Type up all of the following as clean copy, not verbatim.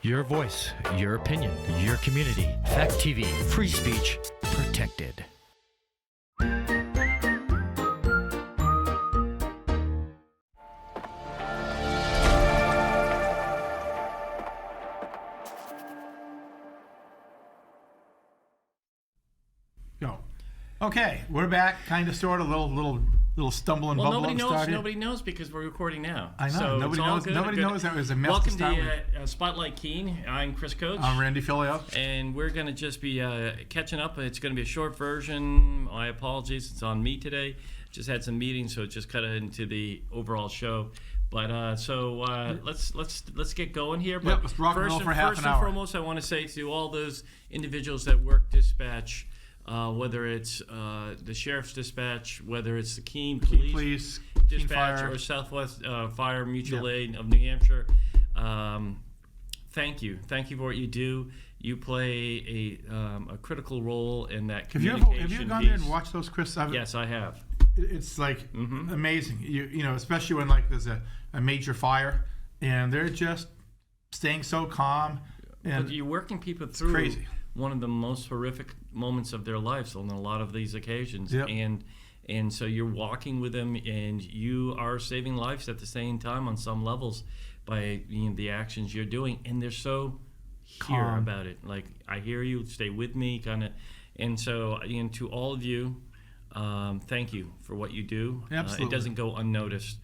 Your voice, your opinion, your community. Fact TV, free speech protected. Go. Okay, we're back. Kind of, sort of, little stumble and bubble up started. Nobody knows because we're recording now. I know. So nobody knows. Nobody knows that was a mess. Welcome to Spotlight Keene. I'm Chris Coach. I'm Randy Filio. And we're going to just be catching up. It's going to be a short version. My apologies. It's on me today. Just had some meetings, so it just cut into the overall show. But let's get going here. But let's rock and roll for half an hour. First and foremost, I want to say to all those individuals that work dispatch, whether it's the sheriff's dispatch, whether it's the Keene Police dispatch, or Southwest Fire Mutual Aid of New Hampshire, thank you for what you do. You play a critical role in that communication. Have you gone there and watched those, Chris? Yes, I have. It's like amazing. You know, especially when like there's a major fire and they're just staying so calm. And but you're working people through crazy. One of the most horrific moments of their lives on a lot of these occasions. Yep. And so you're walking with them, and you are saving lives at the same time on some levels by the actions you're doing. And they're so calm about it. Like, I hear you, stay with me, kind of. And so, to all of you, thank you for what you do. Absolutely. It doesn't go unnoticed,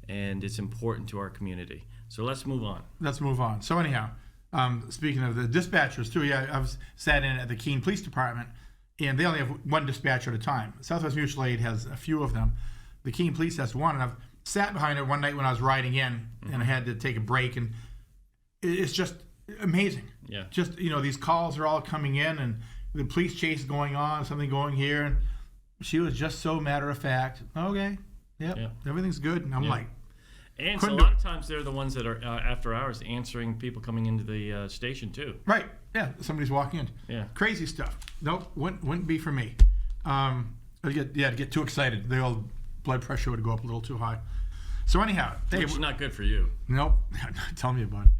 and it's important to our community. So let's move on. So anyhow, speaking of the dispatchers too, I was sat in at the Keene Police Department, and they only have one dispatcher at a time. Southwest Mutual Aid has a few of them. The Keene Police has one, and I've sat behind it one night when I was riding in, and I had to take a break, and it's just amazing. Yeah. Just, these calls are all coming in, and the police chase is going on, something going here, and she was just so matter of fact. Okay, everything's good. And I'm like, and so a lot of times they're the ones that are after hours answering people coming into the station too. Right. Yeah. Somebody's walking in. Yeah. Crazy stuff. Nope. Wouldn't be for me. To get too excited. The old blood pressure would go up a little too high. So anyhow, which is not good for you. Nope. Tell me about it.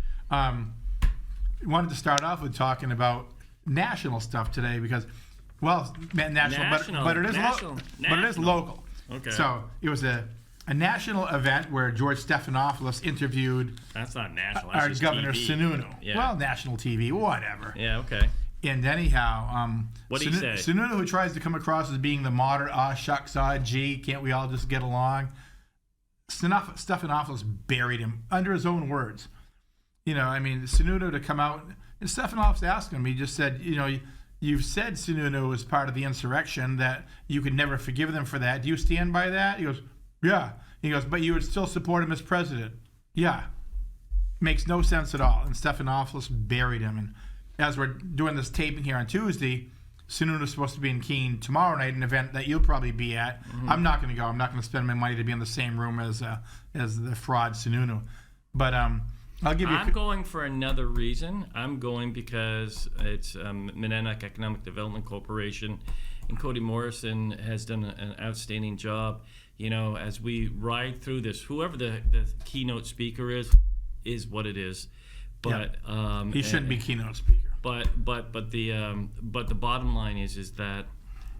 Wanted to start off with talking about national stuff today because, national, but it is local. Okay. So it was a national event where George Stephanopoulos interviewed that's not national. Our that's Governor TV. Sununu. Yeah. Well, national TV, whatever. Yeah, okay. And anyhow, what did he say? Sununu, who tries to come across as being the moderate, shucks, gee, can't we all just get along? Stephanopoulos buried him under his own words. Sununu to come out, and Stephanopoulos asked him, he just said, you've said Sununu was part of the insurrection, that you could never forgive them for that. Do you stand by that? He goes, yeah. He goes, but you would still support him as president. Yeah. Makes no sense at all. And Stephanopoulos buried him. And as we're doing this taping here on Tuesday, Sununu is supposed to be in Keene tomorrow night, an event that you'll probably be at. Mm-hmm. I'm not going to go. I'm not going to spend my money to be in the same room as the fraud Sununu. But I'll give you. I'm going for another reason. I'm going because it's Monadnock Economic Development Corporation, and Cody Morrison has done an outstanding job. As we ride through this, whoever the keynote speaker is what it is. But he shouldn't be keynote speaker. But the bottom line is that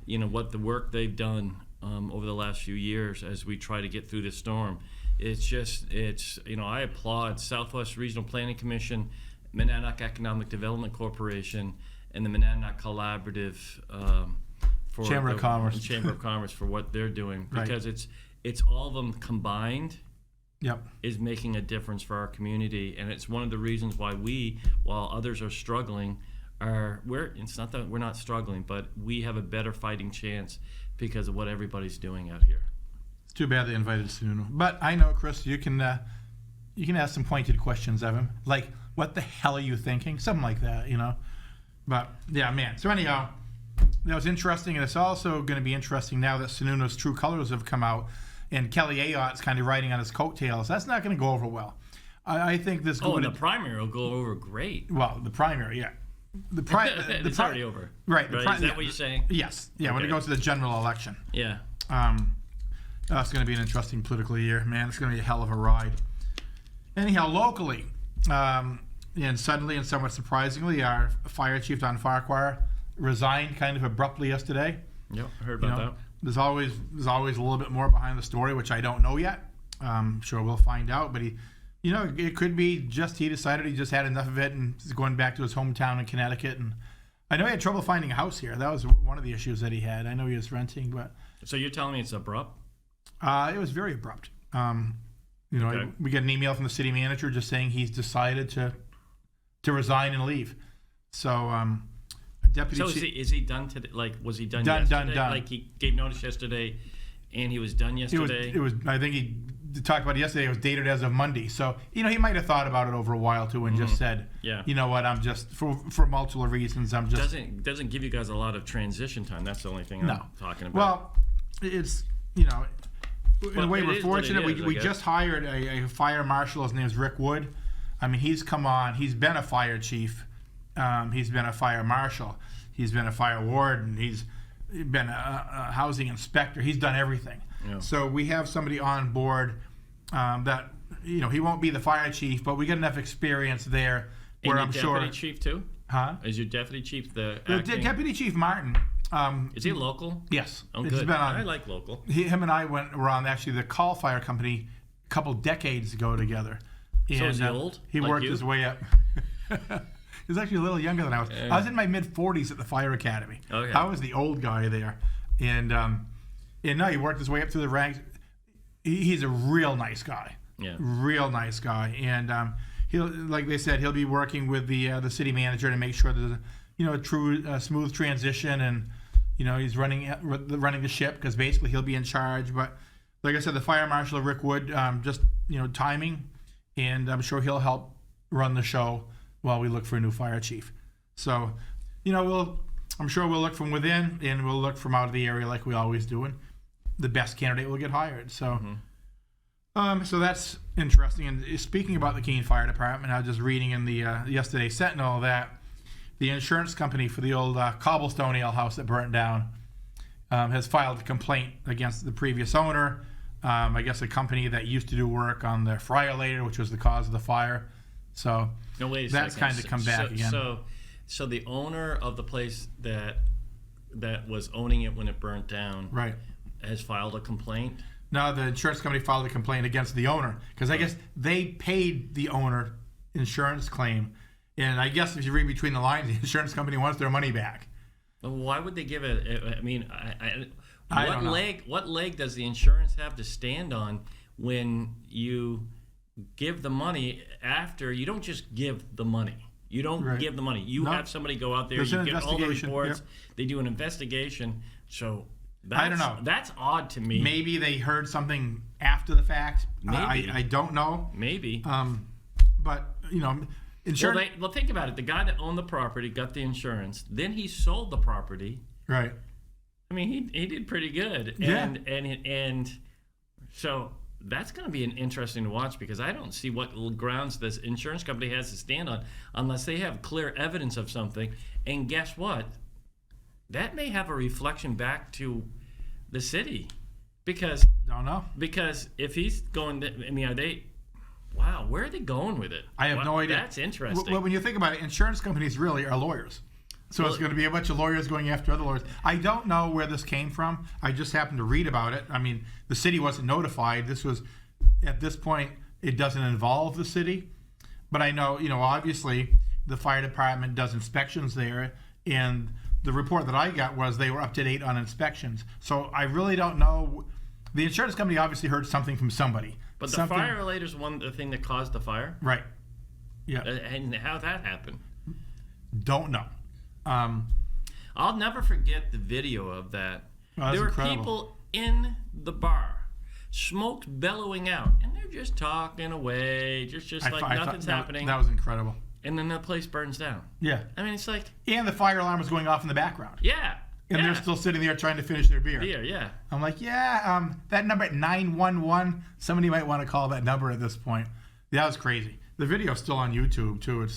what the work they've done over the last few years as we try to get through this storm. I applaud Southwest Regional Planning Commission, Monadnock Economic Development Corporation, and the Monadnock Collaborative for Chamber of Commerce for what they're doing, because it's all of them combined. Yep. Is making a difference for our community, and it's one of the reasons why we, while others are struggling, it's not that we're not struggling, but we have a better fighting chance because of what everybody's doing out here. It's too bad they invited Sununu. But I know, Chris, you can ask some pointed questions of him, like, what the hell are you thinking? Something like that, But, yeah, man. So anyhow, that was interesting, and it's also going to be interesting now that Sununu's true colors have come out, and Kelly Ayotte's kind of riding on his coattails. That's not going to go over well. I think this. And the primary will go over great. Well, the primary, yeah. It's already over. Right. Is that what you're saying? Yes. Yeah. Okay. When it goes to the general election. Yeah. That's going to be an interesting political year, man. It's going to be a hell of a ride. Anyhow, locally, and suddenly and somewhat surprisingly, our fire chief Don Farquhar resigned kind of abruptly yesterday. Yep, I heard about that. There's always a little bit more behind the story, which I don't know yet. I'm sure we'll find out. But it could be just he decided he just had enough of it and is going back to his hometown in Connecticut. And I know he had trouble finding a house here. That was one of the issues that he had. I know he was renting, but So you're telling me it's abrupt? it was very abrupt. Okay. We get an email from the city manager just saying he's decided to resign and leave. So deputy. So is he done today? Like, was he done yesterday? Done. Like, he gave notice yesterday, and he was done yesterday. It was. I think he talked about it yesterday. It was dated as of Monday. So he might have thought about it over a while too, and just said, Yeah. you know what, I'm just for multiple reasons. I'm just Doesn't give you guys a lot of transition time. That's the only thing I'm talking about. Well, it's in a way we're fortunate. We just hired a fire marshal. His name is Rick Wood. I mean, he's come on. He's been a fire chief. He's been a fire marshal. He's been a fire warden. He's been a housing inspector. He's done everything. Yeah. So we have somebody on board that he won't be the fire chief, but we get enough experience there where I'm sure. Deputy chief too? Huh? Is your deputy chief the Deputy Chief Martin? Is he local? Yes. Oh, He's good. been on- I like local. Him and I were on actually the Call Fire Company a couple decades ago together. And, So is he old? He Like worked you? his way up. He's actually a little younger than I was. I was in my mid-40s at the fire academy. Okay. I was the old guy there, and no, he worked his way up through the ranks. He's a real nice guy. Yeah. Real nice guy, and he'll, like they said, he'll be working with the city manager to make sure there's a true smooth transition, and he's running the ship because basically he'll be in charge. But like I said, the fire marshal Rick Wood, just timing, and I'm sure he'll help run the show while we look for a new fire chief. So, I'm sure we'll look from within and we'll look from out of the area like we always do, and the best candidate will get hired. So, so that's interesting. And speaking about the Keene Fire Department, I was just reading in the yesterday Sentinel that the insurance company for the old cobblestone ale house that burnt down has filed a complaint against the previous owner. I guess a company that used to do work on the Friolator, which was the cause of the fire. So No, wait a that's second. kind of come back again. So the owner of the place that was owning it when it burnt down, Right. has filed a complaint. No, the insurance company filed a complaint against the owner because I guess they paid the owner insurance claim. And I guess if you read between the lines, the insurance company wants their money back. Well, why would they give it? I mean, I don't know. What leg does the insurance have to stand on when you give the money after? You don't just give the money. You don't give the money. You have somebody go out there. There's you an get all the investigation, reports. yep. They do an investigation. So I don't know. That's odd to me. Maybe they heard something after the fact. Maybe. I don't know. Maybe. But insurance. Well, think about it. The guy that owned the property got the insurance. Then he sold the property. Right. I mean, he did pretty good. Yeah. And so that's going to be an interesting to watch because I don't see what grounds this insurance company has to stand on unless they have clear evidence of something. And guess what? That may have a reflection back to the city because Don't know. Because if he's going to, I mean, are they? Wow, where are they going with it? I have no idea. That's interesting. Well, when you think about it, insurance companies really are lawyers. So it's going to be a bunch of lawyers going after other lawyers. I don't know where this came from. I just happened to read about it. I mean, the city wasn't notified. This was, at this point, it doesn't involve the city. But I know, obviously, the fire department does inspections there. And the report that I got was they were up to date on inspections. So I really don't know. The insurance company obviously heard something from somebody. But the fire relator's the thing that caused the fire? Right. Yeah. And how that happened? Don't know. I'll never forget the video of that. Oh, there were incredible. people in the bar, smoke bellowing out, and they're just talking away, just like nothing's happening. That was incredible. And then the place burns down. Yeah. I mean, it's like... And the fire alarm was going off in the background. Yeah. And they're still sitting there trying to finish their beer. Yeah. I'm like, that number at 911, somebody might want to call that number at this point. That was crazy. The video's still on YouTube, too.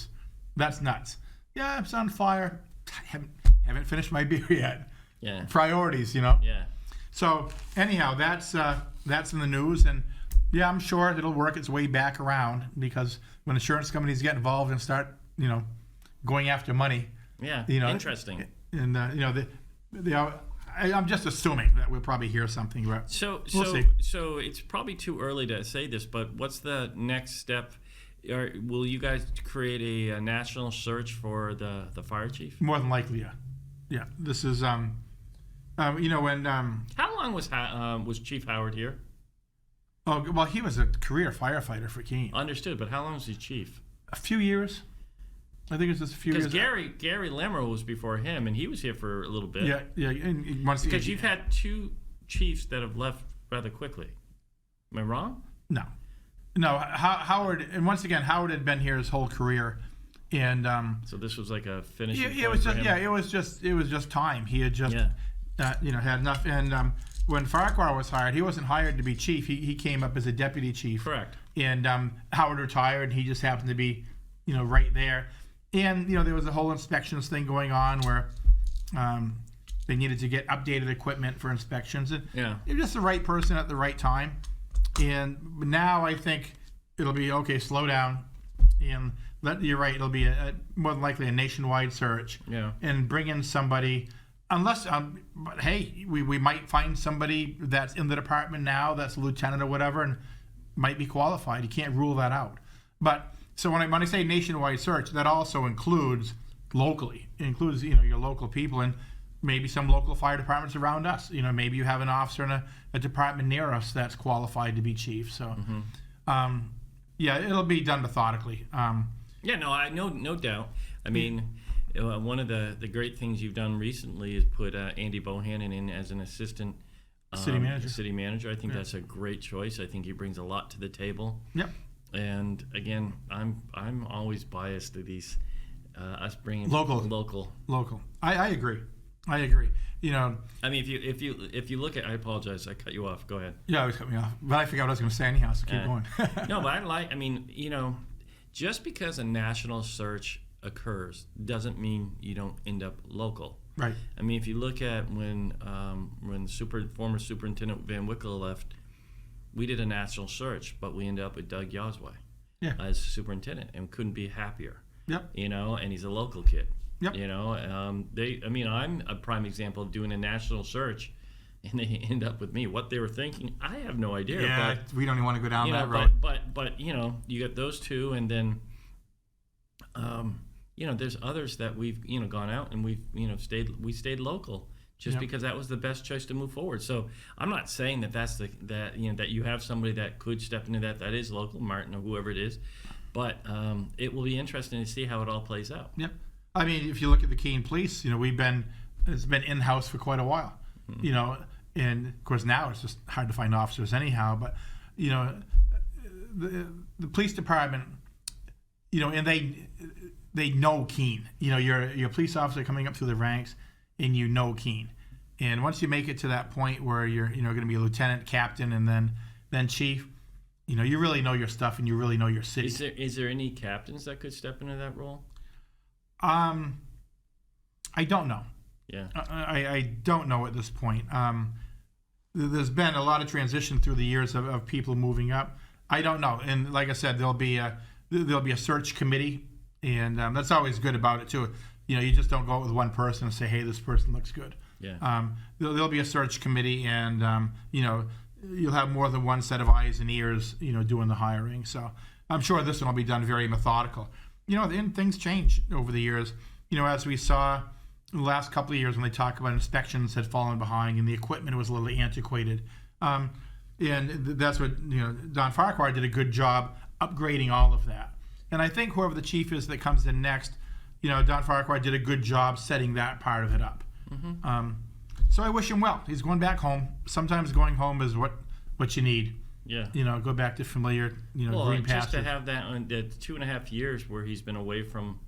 That's nuts. Yeah, it's on fire. I haven't finished my beer yet. Yeah. Priorities, Yeah. So anyhow, that's in the news, and Yeah, I'm sure it'll work its way back around, because when insurance companies get involved and start, going after money, Yeah, interesting. and I'm just assuming that we'll probably hear something. But So we'll see. So it's probably too early to say this, but what's the next step? Will you guys create a national search for the fire chief? More than likely, yeah. Yeah, this is when How long was Chief Howard here? oh well, he was a career firefighter for Keene. Understood, but how long was he chief? A few years. I think it was just a few years. Because Gary Lemmer was before him, and he was here for a little bit. Yeah. And once Because you've had two chiefs that have left rather quickly. Am I wrong? No. Howard, and once again, Howard had been here his whole career, and So this was like a finishing point it was for just him? it was just time. He had just Yeah. had enough. And when Farquhar was hired, he wasn't hired to be chief. He came up as a deputy chief. Correct. And Howard retired, and he just happened to be right there. And there was a whole inspections thing going on where they needed to get updated equipment for inspections, and Yeah. you're just the right person at the right time. And now I think it'll be okay. Slow down, and you're right. It'll be more than likely a nationwide search. Yeah. And bring in somebody, unless but hey, we might find somebody that's in the department now that's a lieutenant or whatever, and might be qualified. You can't rule that out. But so when I say nationwide search, that also includes locally. It includes your local people, and maybe some local fire departments around us. Maybe you have an officer in a department near us that's qualified to be chief. So, it'll be done methodically. No doubt. I mean, one of the great things you've done recently is put Andy Bohannon in as an assistant City manager. City manager. I think that's a great choice. I think he brings a lot to the table. Yep. And again, I'm always biased to these us bringing Local. I agree. I mean, if you look at, I apologize, I cut you off. Go ahead. Yeah, I was cutting me off, but I forgot what I was going to say anyhow. So keep going. No, but just because a national search occurs doesn't mean you don't end up local. Right. I mean, if you look at when former Superintendent Van Wickle left, we did a national search, but we ended up with Doug Yosway as superintendent, and couldn't be happier. Yep. And he's a local kid. Yep. I'm a prime example of doing a national search, and they end up with me. What they were thinking, I have no idea. Yeah, but, we don't even want to go down that road. But you get those two, and then there's others that we've gone out and we've stayed local just because that was the best choice to move forward. So I'm not saying that you have somebody that could step into that is local, Martin or whoever it is, but it will be interesting to see how it all plays out. Yep. I mean, if you look at the Keene Police, it's been in-house for quite a while, and of course now it's just hard to find officers anyhow. But the police department, and they know Keene. You're a police officer coming up through the ranks, and Keene. And once you make it to that point where you're going to be a lieutenant, captain, and then chief, you really know your stuff and you really know your city. Is there any captains that could step into that role? I don't know. Yeah. I don't know at this point. There's been a lot of transition through the years of people moving up. I don't know. And like I said, there'll be a search committee, and that's always good about it too. You just don't go out with one person and say, hey, this person looks good. Yeah. There'll be a search committee, and you'll have more than one set of eyes and ears, doing the hiring. So I'm sure this one will be done very methodical. And things change over the years. As we saw in the last couple of years when they talk about inspections had fallen behind and the equipment was a little antiquated. And that's what, Don Farquhar did a good job upgrading all of that. And I think whoever the chief is that comes in next, Don Farquhar did a good job setting that part of it up. Mm-hmm. So I wish him well. He's going back home. Sometimes going home is what you need. Yeah. Go back to familiar, green pastures. Just to have that on the 2.5 years where he's been away from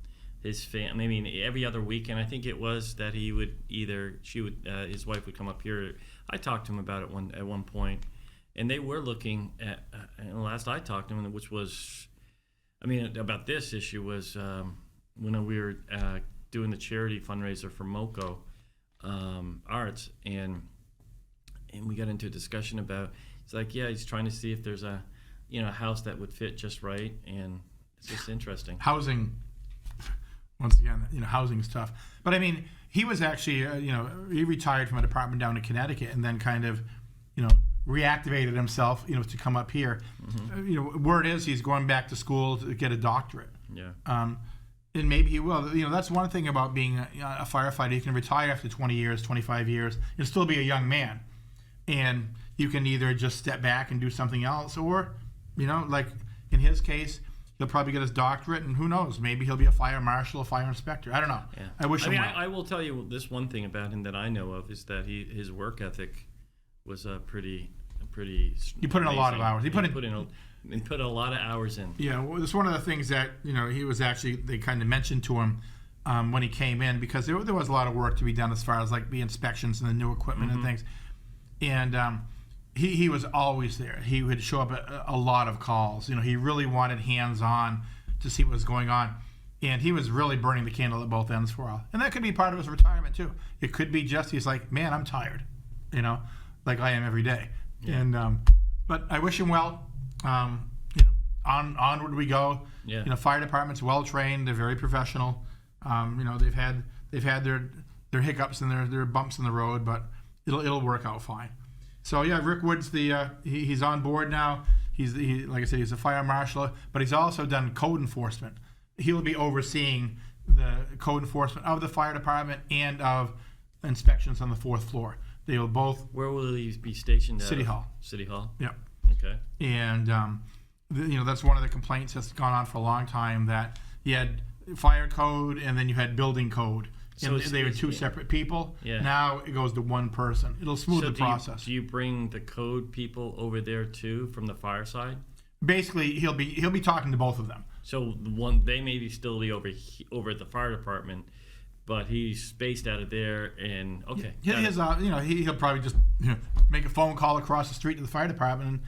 his family. I mean, every other weekend, I think it was that he would his wife would come up here. I talked to him about it at one point, and they were looking at, and the last I talked to him, which was, about this issue was when we were doing the charity fundraiser for MoCo Arts, and we got into a discussion about It's like, yeah, he's trying to see if there's a, house that would fit just right, and it's just interesting. Housing, once again, housing is tough. But I mean, he was actually, he retired from a department down in Connecticut and then kind of, reactivated himself, to come up here. Word is he's going back to school to get a doctorate. Yeah. And maybe he will. That's one thing about being a firefighter. You can retire after 20 years, 25 years. You'll still be a young man. And you can either just step back and do something else, or, like in his case, he'll probably get his doctorate, and who knows, maybe he'll be a fire marshal, a fire inspector. I don't know. Yeah. I wish him well. I will tell you this one thing about him that I know of is that his work ethic was pretty. He put in a lot of hours. He put a lot of hours in. Yeah, well, it's one of the things that he was actually, they kind of mentioned to him when he came in, because there was a lot of work to be done as far as like the inspections and the new equipment and things. And he was always there. He would show up at a lot of calls. He really wanted hands-on to see what was going on. And he was really burning the candle at both ends for a while. And that could be part of his retirement too. It could be just, he's like, man, I'm tired, like I am every day. Yeah. And but I wish him well. Onward we go. Yeah. Fire department's well trained. They're very professional. They've had their hiccups and their bumps in the road, but it'll work out fine. So yeah, Rick Wood's he's on board now. Like I said, he's a fire marshal, but he's also done code enforcement. He'll be overseeing the code enforcement of the fire department and of inspections on the 4th floor. They will both. Where will he be stationed at? City Hall. City Hall? Yeah. Okay. And, that's one of the complaints that's gone on for a long time, that you had fire code and then you had building code. So and they were two separate people. Yeah. Now it goes to one person. It'll smooth the process. Do you bring the code people over there too from the fire side? Basically, he'll be talking to both of them. So they may still be over at the fire department, but he's spaced out of there, and okay. He'll probably just make a phone call across the street to the fire department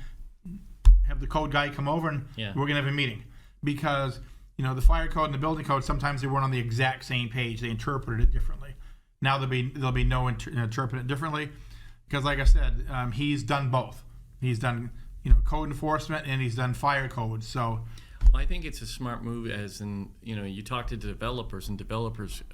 and have the code guy come over, and we're gonna have a meeting, because the fire code and the building code, sometimes they weren't on the exact same page. They interpreted it differently. Now there'll be no interpret it differently, because like I said, he's done both. He's done code enforcement and he's done fire code. So. Well, I think it's a smart move, as in, you talk to developers, and developers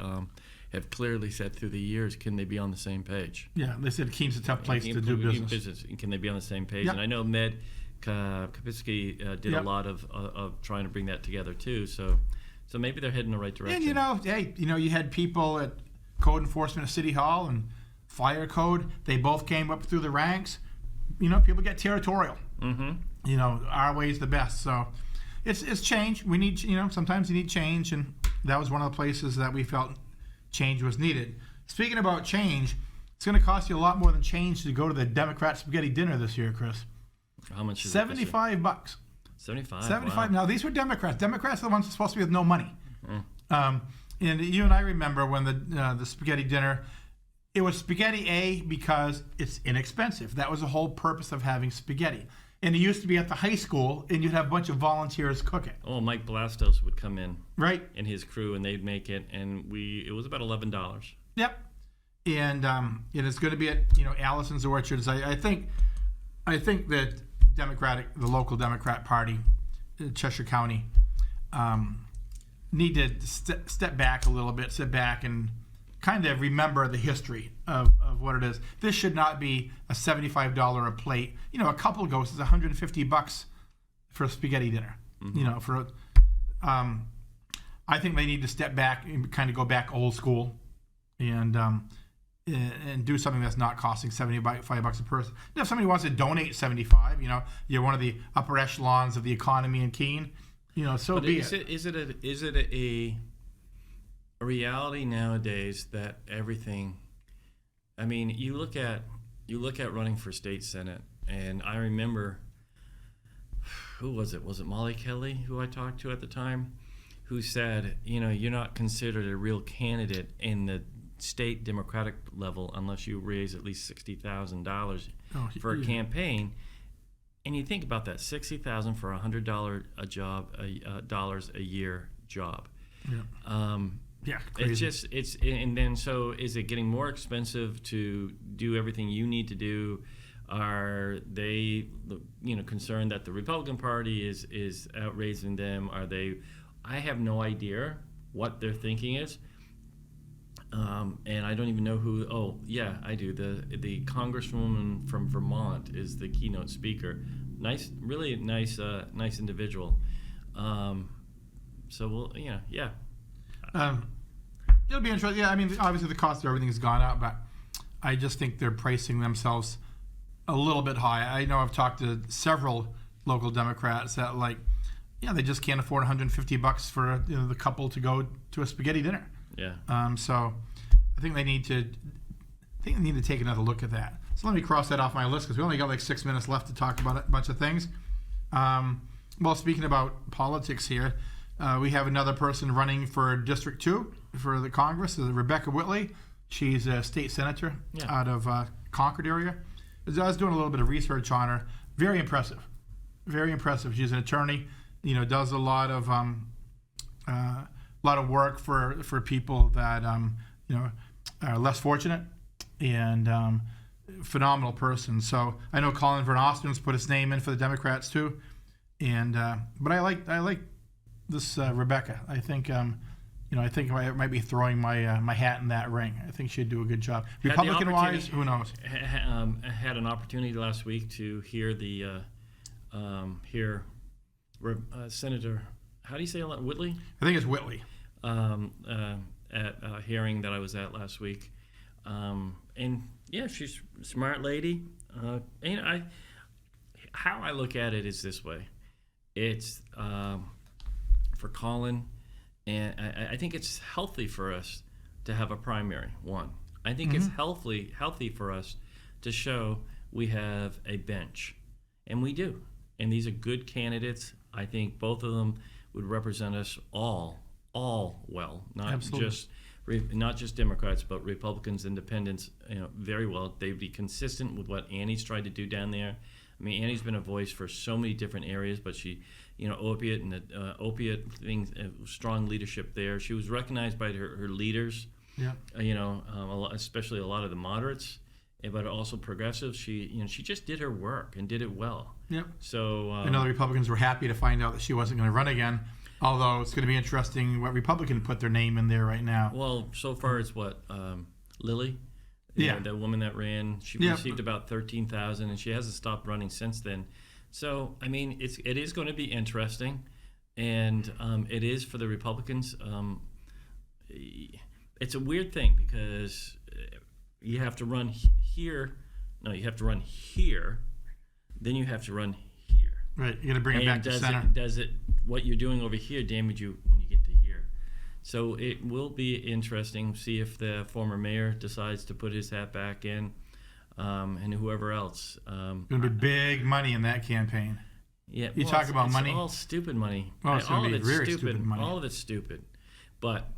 have clearly said through the years, can they be on the same page? Yeah, they said Keene's a tough place to do business. Can they be on the same page? Yep. And I know Med Kapitsky did a lot of trying to bring that together too. So maybe they're heading in the right direction. And you had people at code enforcement at City Hall and fire code. They both came up through the ranks. People get territorial. Mm-hmm. Our way is the best. So. It's change. We need, sometimes you need change, and that was one of the places that we felt change was needed. Speaking about change, it's going to cost you a lot more than change to go to the Democrat spaghetti dinner this year, Chris. How much is $75. $75. Wow. Now, these were Democrats. Democrats are the ones that are supposed to be with no money. And you and I remember when the spaghetti dinner, it was spaghetti A because it's inexpensive. That was the whole purpose of having spaghetti. And it used to be at the high school, and you'd have a bunch of volunteers cook it. Oh, Mike Blastos would come in, right, and his crew, and they'd make it, and it was about $11. Yep, and it's going to be at Allison's Orchards. I think that the local Democrat Party, Cheshire County, need to step back a little bit, sit back and kind of remember the history of what it is. This should not be a $75 a plate. A couple goes is $150 for a spaghetti dinner. Mm-hmm. I think they need to step back and kind of go back old school, and do something that's not costing $75 a person. If somebody wants to donate $75, you're one of the upper echelons of the economy in Keene, so but be it. Is it a reality nowadays that everything? I mean, you look at running for state senate, and I remember, who was it? Was it Molly Kelly who I talked to at the time, who said, you're not considered a real candidate in the state Democratic level unless you raise at least $60,000 for a campaign. And you think about that, $60,000 for $100 a job, dollars a year job. Yeah. Yeah, crazy. And then so is it getting more expensive to do everything you need to do? Are they, concerned that the Republican Party is outraising them? Are they? I have no idea what their thinking is, and I don't even know who. Oh, yeah, I do. The Congresswoman from Vermont is the keynote speaker. Nice, really nice individual. So we'll, yeah. It'll be interesting. Yeah, I mean, obviously the cost of everything has gone up, but I just think they're pricing themselves a little bit high. I know I've talked to several local Democrats that they just can't afford $150 for the couple to go to a spaghetti dinner. Yeah. So I think they need to take another look at that. So let me cross that off my list because we only got like 6 minutes left to talk about a bunch of things. Well, speaking about politics here, we have another person running for District 2 for the Congress, Rebecca Whitley. She's a state senator out of Concord area. I was doing a little bit of research on her. Very impressive. Very impressive. She's an attorney, does a lot of work for people that are less fortunate, and phenomenal person. So I know Colin Van Osten's put his name in for the Democrats too, and but I like this Rebecca. I think I think I might be throwing my hat in that ring. I think she'd do a good job. Republican wise, who knows? Had an opportunity last week to hear Senator, how do you say it, Whitley? I think it's Whitley. At a hearing that I was at last week, and yeah, she's a smart lady. And how I look at it is this way: it's for Colin, and I think it's healthy for us to have a primary. One, I think it's healthy for us to show we have a bench, and we do. And these are good candidates. I think both of them would represent us all well, not just Democrats, but Republicans, Independents, very well. They'd be consistent with what Annie's tried to do down there. I mean, Annie's been a voice for so many different areas, but she, opiate and the opiate things, strong leadership there. She was recognized by her leaders, especially a lot of the moderates, but also progressives. She just did her work and did it well. Yep. So I know the Republicans were happy to find out that she wasn't going to run again. Although it's going to be interesting what Republican put their name in there right now. Well, so far it's what Lily, the woman that ran. She received about 13,000, and she hasn't stopped running since then. So I mean, it is going to be interesting, and it is for the Republicans. It's a weird thing because you have to run here. No, you have to run here. Then you have to run here. Right, you're going to bring it back to center. Does it what you're doing over here damage you when you get to here? So it will be interesting. See if the former mayor decides to put his hat back in, and whoever else. Going to be big money in that campaign. Yeah, you talk about money. It's all stupid money. Oh, it's all of it's very stupid. money. All of it's stupid, but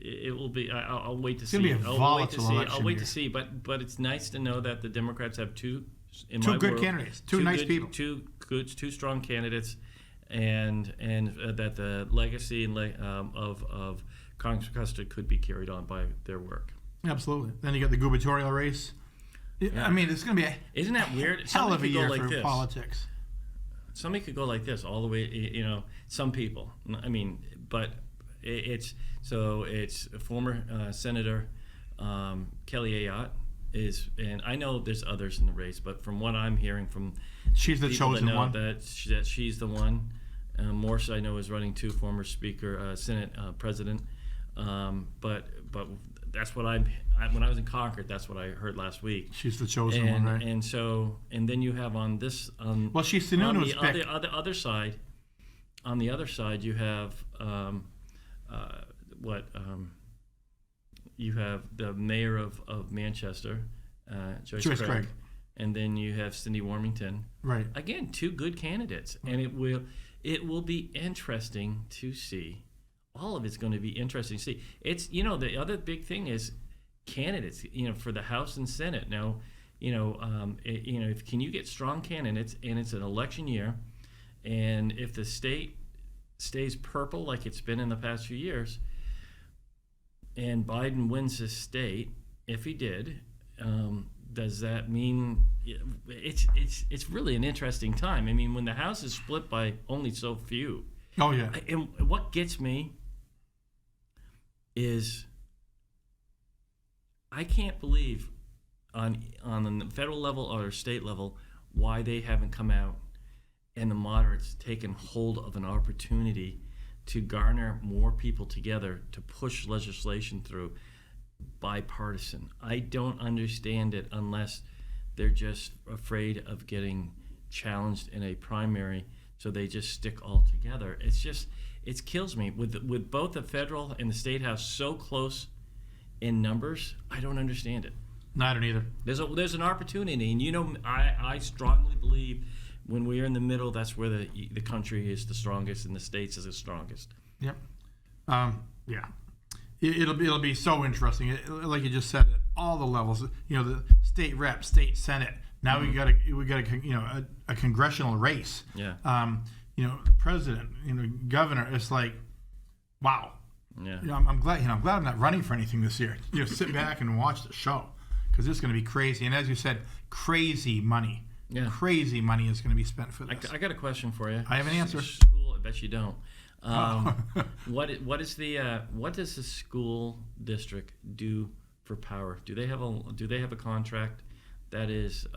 it will be. I'll wait to see. It's going to be a volatile election. I'll wait to see. But it's nice to know that the Democrats have two good candidates, two nice people, two strong candidates, and that the legacy of Congress Custer could be carried on by their work. Absolutely. Then you got the gubernatorial race. Yeah. I mean, it's going to be isn't that weird? Hell of a year for politics. Somebody could go like this all the way. Some people. I mean, but it's former Senator Kelly Ayotte is, and I know there's others in the race, but from what I'm hearing from she's the chosen one. That she's the one. Morse, I know, is running too. Former Speaker, Senate President, but that's what when I was in Concord, that's what I heard last week. She's the chosen one, right? And then you have on this well, she's Sununu's pick. On the other side. On the other side, you have you have the mayor of Manchester, Joyce Craig, and then you have Cindy Warmington. Right. Again, two good candidates, and it will be interesting to see. All of it's going to be interesting to see. It's the other big thing is candidates. For the House and Senate now. Can you get strong candidates, and it's an election year, and if the state stays purple like it's been in the past few years, and Biden wins his state, if he did, does that mean it's really an interesting time? I mean, when the House is split by only so few. Oh yeah. And what gets me is I can't believe on the federal level or state level why they haven't come out and the moderates taken hold of an opportunity to garner more people together to push legislation through, bipartisan. I don't understand it unless they're just afraid of getting challenged in a primary, so they just stick all together. It kills me with both the federal and the state house so close in numbers. I don't understand it. No, I don't either. There's an opportunity, and I strongly believe when we are in the middle, that's where the country is the strongest and the states is the strongest. Yep. Yeah. It'll be so interesting. Like you just said, at all the levels. The state rep, state senate. Now we got a congressional race. Yeah. President. Governor. It's like, wow. Yeah. I'm glad. I'm glad I'm not running for anything this year. Sit back and watch the show, because it's going to be crazy. And as you said, crazy money. Yeah. Crazy money is going to be spent for this. I got a question for you. I have an answer. School. I bet you don't. What does the school district do for power? Do they have a contract that is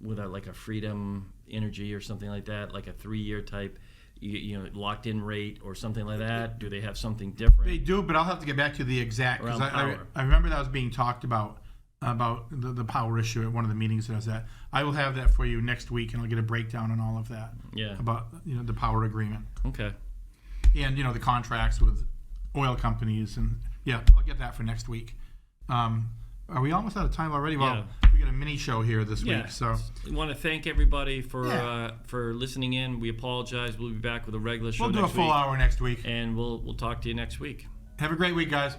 with a Freedom Energy or something like that, like a 3-year type, locked in rate or something like that? Do they have something different? They do, but I'll have to get back to the exact, because power. I remember that was being talked about the power issue at one of the meetings that I was at. I will have that for you next week, and I'll get a breakdown on all of that. Yeah. About the power agreement. Okay. And the contracts with oil companies, and I'll get that for next week. Are we almost out of time already? Well, we got a mini show here this week, so I want to thank everybody for listening in. We apologize. We'll be back with a regular show. We'll do next a full week, hour next week, and we'll talk to you next week. Have a great week, guys.